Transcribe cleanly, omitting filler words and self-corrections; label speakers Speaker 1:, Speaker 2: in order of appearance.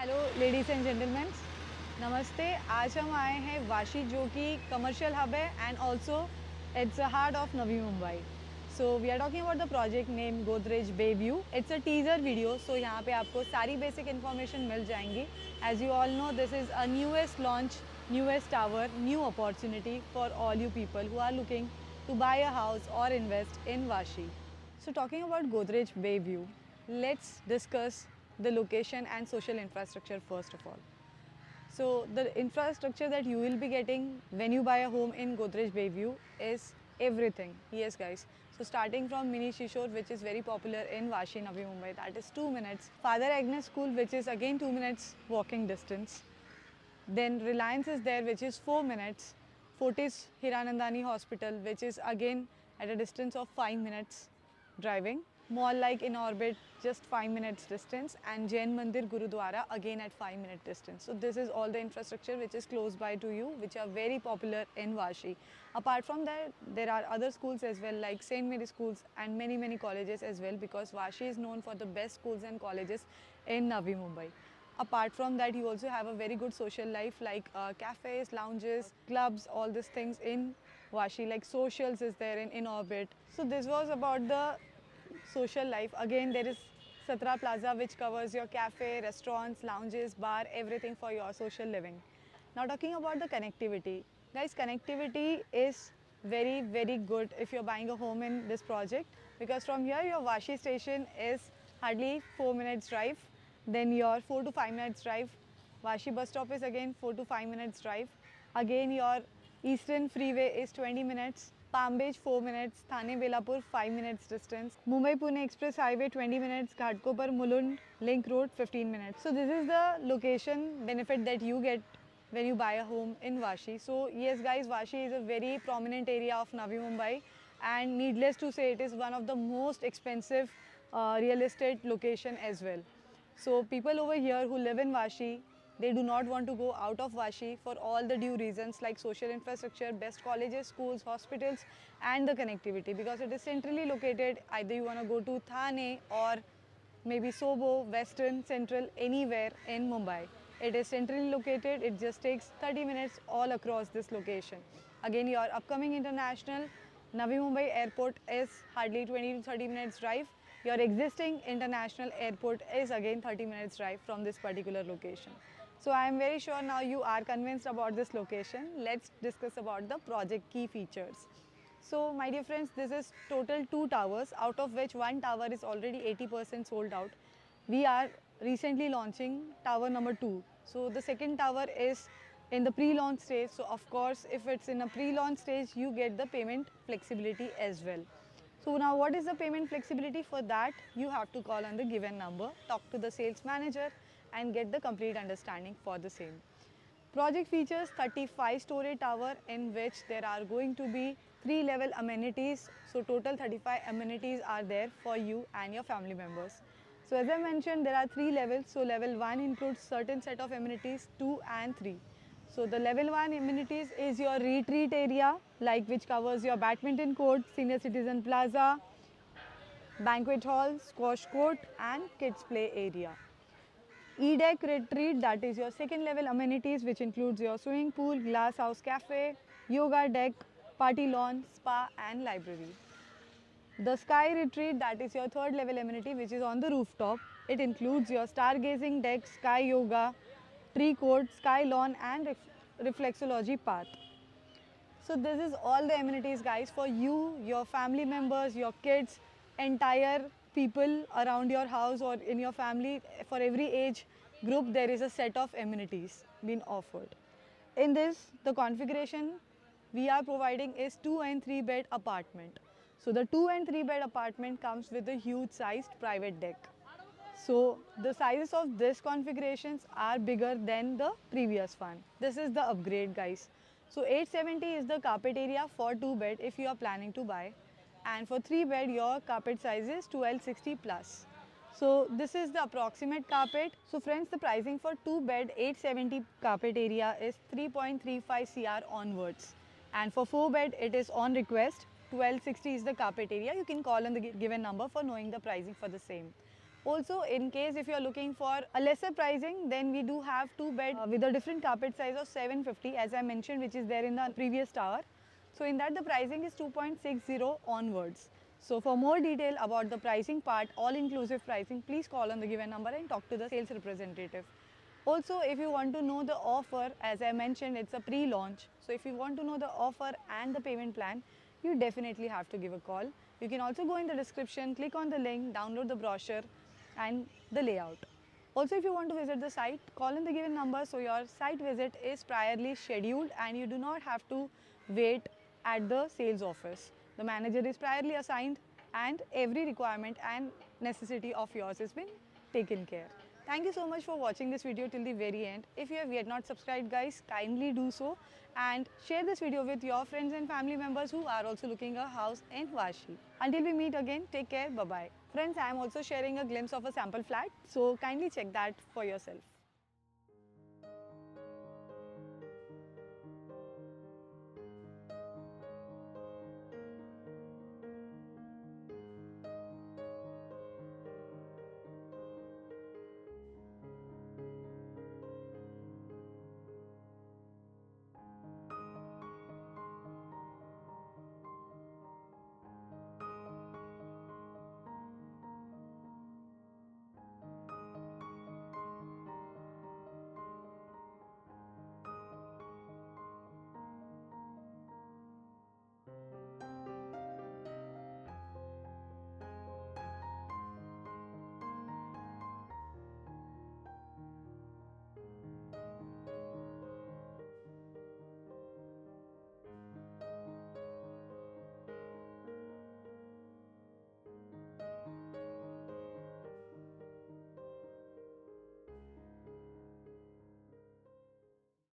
Speaker 1: Hello ladies and gentleman, नमस्ते। आज हम आए हैं वाशी, जो कि कमर्शियल हब है and also it's a heart of Navi Mumbai. So we are talking about the project name Godrej bay view. It's a teaser video, so यहाँ पे आपको सारी बेसिक इन्फॉर्मेशन मिल जाएंगी। As you all know, this is a newest launch, newest tower, new opportunity for all you people who are looking to buy a house or invest in Vashi. So talking about Godrej Bayview, let's discuss the location and social infrastructure first of all. So the infrastructure that you will be getting when you buy a home in Godrej Bayview is everything. Yes guys. So starting from Mini Shishore, which is very popular in Vashi, Navi Mumbai, that is 2 minutes. Father Agnes School, which is again 2 minutes walking distance. Then Reliance is there, which is 4 minutes. Fortis Hiranandani Hospital, which is again at a distance of 5 minutes driving. Mall like in orbit, just 5 minutes distance, and Jain Mandir Gurudwara again at 5 minute distance. So this is all the infrastructure which is close by to you, which are very popular in Vashi. Apart from that, there are other schools as well, like St. Mary schools and many colleges as well, because Vashi is known for the best schools and colleges in Navi Mumbai. Apart from that, you also have a very good social life, like cafes, lounges, clubs, all these things in Vashi, like socials is there in orbit. So this was about the social life. Again, there is Satra Plaza, which covers your cafe, restaurants, lounges, bar, everything for your social living. Now talking about the connectivity, guys, connectivity is very good if you're buying a home in this project, because from here your Vashi station is hardly 4 minutes drive, then your 4 to 5 minutes drive. Vashi bus stop is again 4 to 5 minutes drive. Again your Eastern Freeway is 20 minutes. Pambage 4 minutes, Thane Belapur 5 minutes distance. Mumbai Pune Express Highway 20 minutes, Ghatkopar Mulund Link Road 15 minutes. So this is the location benefit that you get when you buy a home in Vashi. So yes guys, Vashi is a very prominent area of Navi Mumbai, and needless to say, it is one of the most expensive real estate location as well. So people over here who live in Vashi, they do not want to go out of Vashi for all the due reasons, like social infrastructure, best colleges, schools, hospitals, and the connectivity, because it is centrally located. Either you want to go to Thane or maybe Sobo, Western, Central, anywhere in Mumbai. It is centrally located. It just takes 30 minutes all across this location. Again, your upcoming international Navi Mumbai airport is hardly 20 to 30 minutes drive. Your existing international airport is again 30 minutes drive from this particular location. So I am very sure now you are convinced about this location. Let's discuss about the project key features. So my dear friends, this is total 2 towers, out of which one tower is already 80% sold out. We are recently launching tower number 2. So the second tower is in the pre-launch stage. So of course, if it's in a pre-launch stage, you get the payment flexibility as well. So now what is the payment flexibility? For that, you have to call on the given number, talk to the sales manager and get the complete understanding for the same. Project features 35-story tower in which there are going to be 3-level amenities. So total 35 amenities are there for you and your family members. So as I mentioned, there are 3 levels. So level 1 includes certain set of amenities, 2 and 3. So the level 1 amenities is your retreat area, like which covers your badminton court, senior citizen plaza, banquet hall, squash court and kids play area. E-Deck Retreat, that is your second level amenities, which includes your swimming pool, glass house cafe, yoga deck, party lawn, spa and library. The Sky Retreat, that is your third level amenity, which is on the rooftop. It includes your stargazing deck, sky yoga, tree court, sky lawn and reflexology path. So this is all the amenities guys for you, your family members, your kids, entire people around your house or in your family. For every age group there is a set of amenities being offered. In this, the configuration we are providing is 2 and 3 bed apartment. So the 2 and 3 bed apartment comes with a huge sized private deck. So the sizes of this configurations are bigger than the previous one. This is the upgrade guys. So 870 is the carpet area for 2 bed if you are planning to buy, and for 3 bed your carpet size is 1260 plus. So this is the approximate carpet. So friends, the pricing for 2 bed 870 carpet area is 3.35 CR onwards, and for 4 bed it is on request. 1260 is the carpet area. You can call on the given number for knowing the pricing for the same. Also, in case if you are looking for a lesser pricing, then we do have 2 bed with a different carpet size of 750, as I mentioned, which is there in the previous tower. So in that the pricing is 2.60 onwards. So for more detail about the pricing part, all inclusive pricing, please call on the given number and talk to the sales representative. Also, if you want to know the offer, as I mentioned, it's a pre-launch. So if you want to know the offer and the payment plan, you definitely have to give a call. You can also go in the description, click on the link, download the brochure and the layout. Also, if you want to visit the site, call in the given number so your site visit is priorly scheduled and you do not have to wait at the sales office. The manager is priorly assigned and every requirement and necessity of yours has been taken care. Thank you so much for watching this video till the very end. If you have yet not subscribed guys, kindly do so and share this video with your friends and family members who are also looking a house in Vashi. Until we meet again, take care, bye-bye. Friends, I am also sharing a glimpse of a sample flat, so kindly check that for yourself.